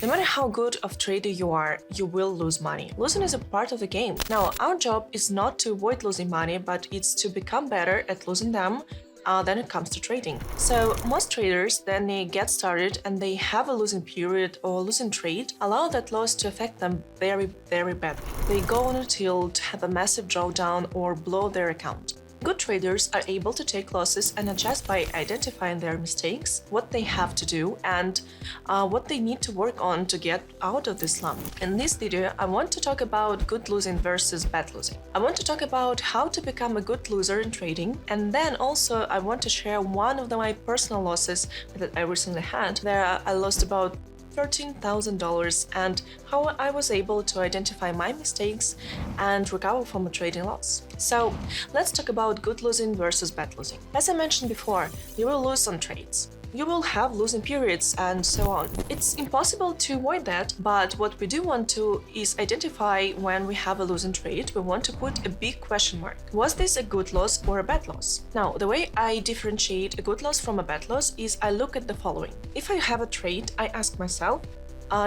No matter how good of trader you are, you will lose money. Losing is a part of the game. Now, our job is not to avoid losing money, but it's to become better at losing them when it comes to trading. So most traders, then they get started and they have a losing period or losing trade, allow that loss to affect them very, very badly. They go on a tilt, have a massive drawdown, or blow their account. Good traders are able to take losses and adjust by identifying their mistakes, what they have to do, and what they need to work on to get out of this slump. In this video, I want to talk about good losing versus bad losing. I want to talk about how to become a good loser in trading, and then also I want to share one of my personal losses that I recently had. There I lost about $13,000 and how I was able to identify my mistakes and recover from a trading loss. So let's talk about good losing versus bad losing. As I mentioned before, you will lose on trades. You will have losing periods and so on. It's impossible to avoid that, but what we do want to is identify when we have a losing trade. We want to put a big question mark. Was this a good loss or a bad loss? Now, the way I differentiate a good loss from a bad loss is I look at the following. If I have a trade, I ask myself,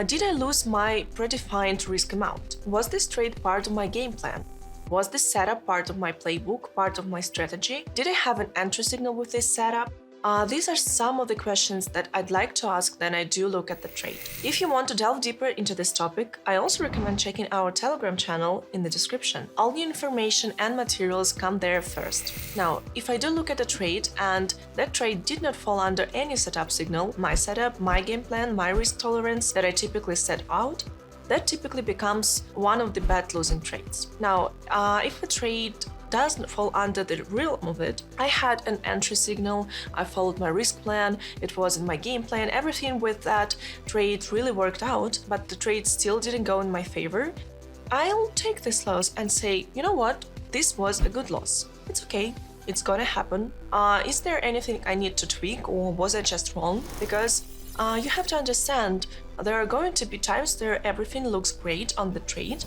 did I lose my predefined risk amount? Was this trade part of my game plan? Was this setup part of my playbook, part of my strategy? Did I have an entry signal with this setup? These are some of the questions that I'd like to ask when I do look at the trade. If you want to delve deeper into this topic, I also recommend checking our Telegram channel in the description. All the information and materials come there first. Now, if I do look at a trade and that trade did not fall under any setup signal, my setup, my game plan, my risk tolerance that I typically set out, that typically becomes one of the bad losing trades. Now, if a trade doesn't fall under the realm of it, I had an entry signal, I followed my risk plan, it was in my game plan, everything with that trade really worked out, but the trade still didn't go in my favor, I'll take this loss and say, you know what, this was a good loss. It's okay, it's gonna happen. Is there anything I need to tweak or was I just wrong? Because you have to understand there are going to be times where everything looks great on the trade,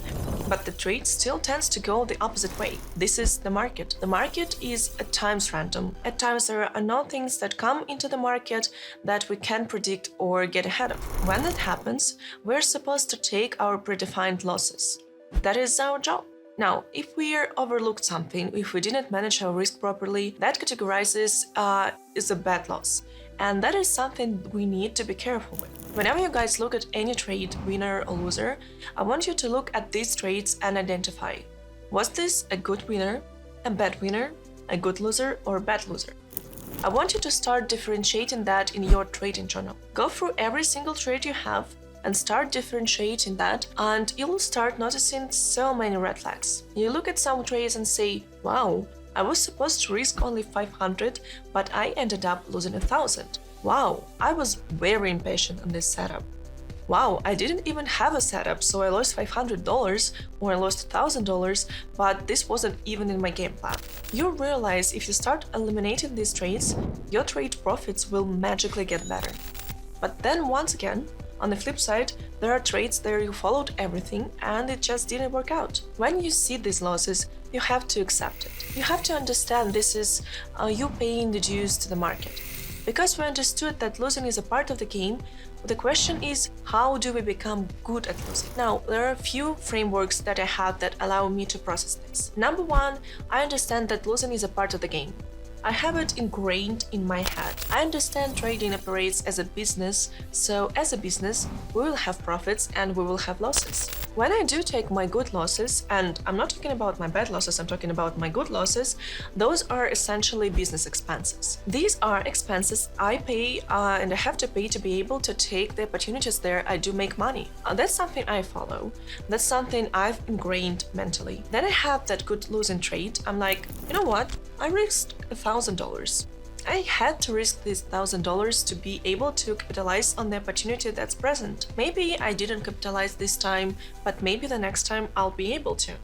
but the trade still tends to go the opposite way. This is the market. The market is at times random. At times there are no things that come into the market that we can predict or get ahead of. When that happens, we're supposed to take our predefined losses. That is our job. Now, if we overlooked something, if we didn't manage our risk properly, that categorizes as a bad loss. And that is something we need to be careful with. Whenever you guys look at any trade, winner or loser, I want you to look at these trades and identify, was this a good winner, a bad winner, a good loser, or a bad loser? I want you to start differentiating that in your trading journal. Go through every single trade you have and start differentiating that, and you will start noticing so many red flags. You look at some trades and say, wow, I was supposed to risk only 500, but I ended up losing 1,000. Wow, I was very impatient on this setup. Wow, I didn't even have a setup, so I lost $500 or I lost $1,000, but this wasn't even in my game plan. You'll realize if you start eliminating these trades, your trade profits will magically get better. But then once again, on the flip side, there are trades where you followed everything and it just didn't work out. When you see these losses, you have to accept it. You have to understand this is you paying the dues to the market. Because we understood that losing is a part of the game, the question is, how do we become good at losing? Now, there are a few frameworks that I have that allow me to process this. Number one, I understand that losing is a part of the game. I have it ingrained in my head. I understand trading operates as a business, so as a business, we will have profits and we will have losses. When I do take my good losses, and I'm not talking about my bad losses, I'm talking about my good losses, those are essentially business expenses. These are expenses I pay and I have to pay to be able to take the opportunities there I do make money. That's something I follow. That's something I've ingrained mentally. Then I have that good losing trade. I'm like, you know what? I risked $1,000. I had to risk this $1,000 to be able to capitalize on the opportunity that's present. Maybe I didn't capitalize this time, but maybe the next time I'll be able to.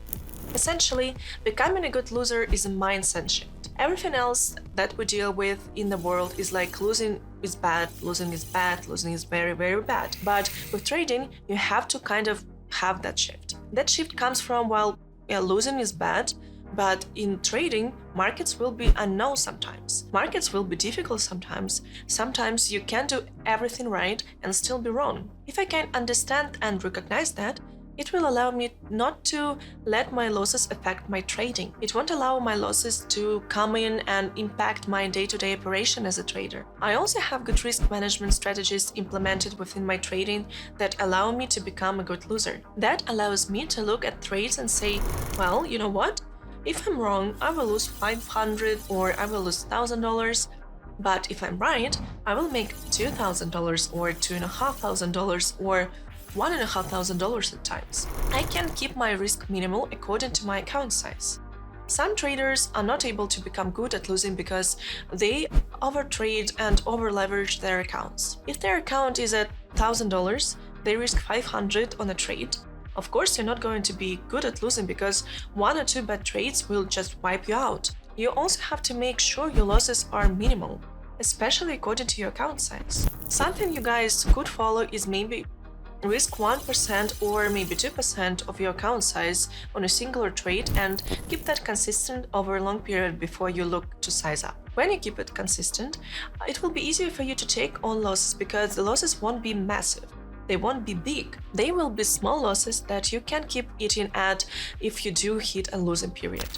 Essentially, becoming a good loser is a mindset shift. Everything else that we deal with in the world is like losing is bad, losing is bad, losing is very, very bad. But with trading, you have to kind of have that shift. That shift comes from, well, yeah, losing is bad, but in trading, Markets will be unknown sometimes. Markets will be difficult sometimes. Sometimes you can do everything right and still be wrong. If I can understand and recognize that, it will allow me not to let my losses affect my trading. It won't allow my losses to come in and impact my day-to-day operation as a trader. I also have good risk management strategies implemented within my trading that allow me to become a good loser. That allows me to look at trades and say, well, you know what? If I'm wrong, I will lose $500 or I will lose $1,000. But if I'm right, I will make $2,000 or $2,500 or $1,500 at times. I can keep my risk minimal according to my account size. Some traders are not able to become good at losing because they overtrade and overleverage their accounts. If their account is at $1,000, they risk $500 on a trade. Of course, you're not going to be good at losing because 1 or 2 bad trades will just wipe you out. You also have to make sure your losses are minimal, especially according to your account size. Something you guys could follow is maybe risk 1% or maybe 2% of your account size on a singular trade and keep that consistent over a long period before you look to size up. When you keep it consistent, it will be easier for you to take on losses because the losses won't be massive. They won't be big. They will be small losses that you can keep eating at if you do hit a losing period.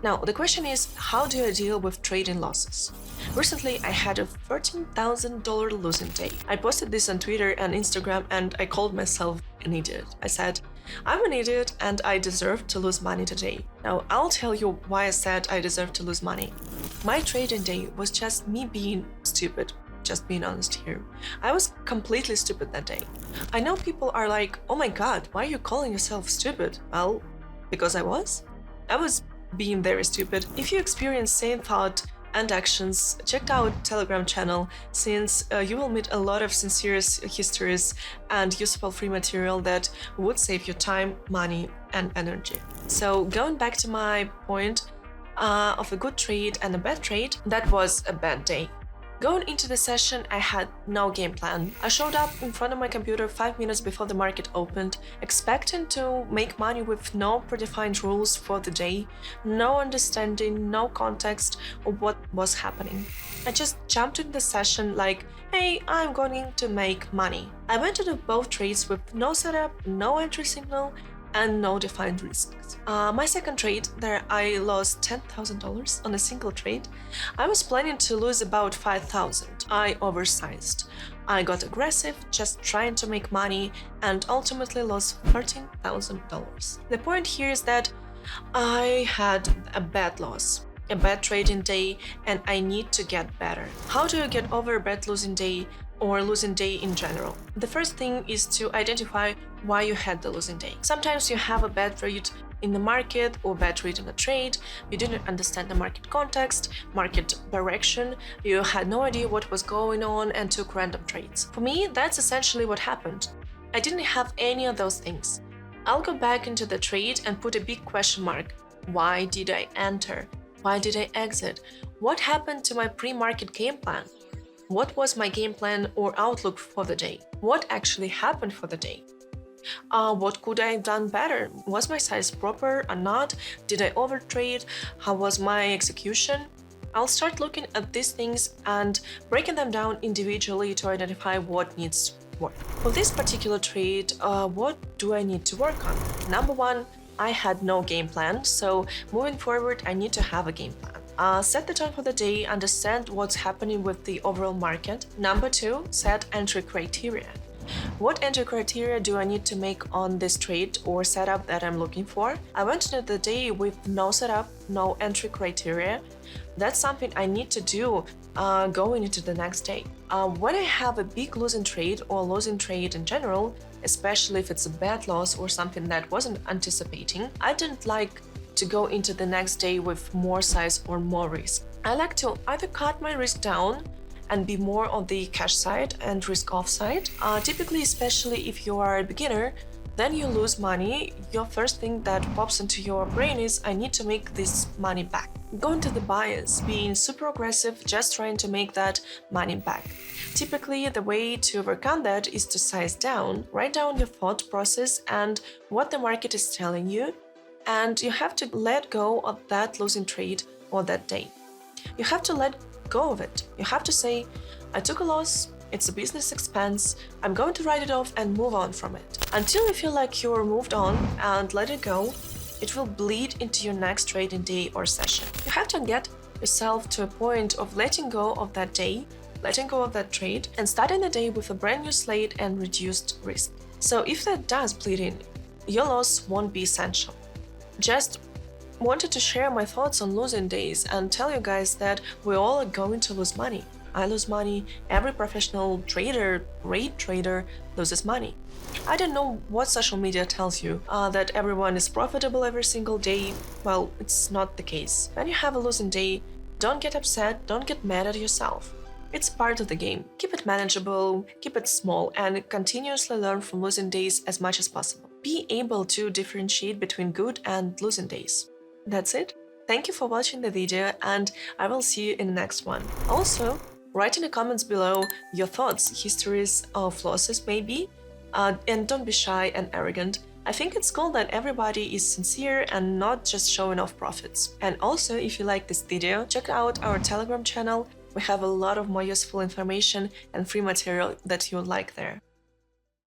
Now, the question is, how do I deal with trading losses? Recently, I had a $13,000 losing day. I posted this on Twitter and Instagram and I called myself an idiot. I said, I'm an idiot and I deserve to lose money today. Now, I'll tell you why I said I deserve to lose money. My trading day was just me being stupid. Just being honest here. I was completely stupid that day. I know people are like, oh my god, why are you calling yourself stupid? Well, because I was. I was being very stupid. If you experience same thought and actions, check out Telegram channel since you will meet a lot of sincere histories and useful free material that would save you time, money and energy. So going back to my point of a good trade and a bad trade, that was a bad day. Going into the session, I had no game plan. I showed up in front of my computer 5 minutes before the market opened, expecting to make money with no predefined rules for the day, no understanding, no context of what was happening. I just jumped in the session like, hey, I'm going to make money. I went into both trades with no setup, no entry signal, and no defined risks. My second trade, there I lost $10,000 on a single trade. I was planning to lose about $5,000. I oversized. I got aggressive, just trying to make money, and ultimately lost $13,000. The point here is that I had a bad loss, a bad trading day, and I need to get better. How do you get over a bad losing day or losing day in general? The first thing is to identify why you had the losing day. Sometimes you have a bad trade in the market or bad trade in a trade, you didn't understand the market context, market direction, you had no idea what was going on and took random trades. For me, that's essentially what happened. I didn't have any of those things. I'll go back into the trade and put a big question mark. Why did I enter? Why did I exit? What happened to my pre-market game plan? What was my game plan or outlook for the day? What actually happened for the day? What could I have done better? Was my size proper or not? Did I overtrade? How was my execution? I'll start looking at these things and breaking them down individually to identify what needs work. For this particular trade, what do I need to work on? Number one, I had no game plan, so moving forward, I need to have a game plan. Set the tone for the day, understand what's happening with the overall market. Number two, set entry criteria. What entry criteria do I need to make on this trade or setup that I'm looking for? I went into the day with no setup, no entry criteria. That's something I need to do going into the next day. When I have a big losing trade or losing trade in general, especially if it's a bad loss or something that wasn't anticipating, I didn't like to go into the next day with more size or more risk. I like to either cut my risk down and be more on the cash side and risk off side. Typically, especially if you are a beginner, then you lose money. Your first thing that pops into your brain is, I need to make this money back. Go into the bias, being super aggressive, just trying to make that money back. Typically, the way to overcome that is to size down, write down your thought process and what the market is telling you, and you have to let go of that losing trade or that day. You have to let go of it. You have to say, I took a loss, it's a business expense, I'm going to write it off and move on from it. Until you feel like you're moved on and let it go, it will bleed into your next trading day or session. You have to get yourself to a point of letting go of that day, letting go of that trade, and starting the day with a brand new slate and reduced risk. So if that does bleed in, your loss won't be essential. Just wanted to share my thoughts on losing days and tell you guys that we all are going to lose money. I lose money, every professional trader, great trader loses money. I don't know what social media tells you, that everyone is profitable every single day. Well, it's not the case. When you have a losing day, don't get upset, don't get mad at yourself. It's part of the game. Keep it manageable, keep it small, and continuously learn from losing days as much as possible. Be able to differentiate between good and losing days. That's it. Thank you for watching the video, and I will see you in the next one. Also, write in the comments below your thoughts, histories of losses maybe, and don't be shy and arrogant. I think it's cool that everybody is sincere and not just showing off profits. And also, if you like this video, check out our Telegram channel. We have a lot of more useful information and free material that you'll like there.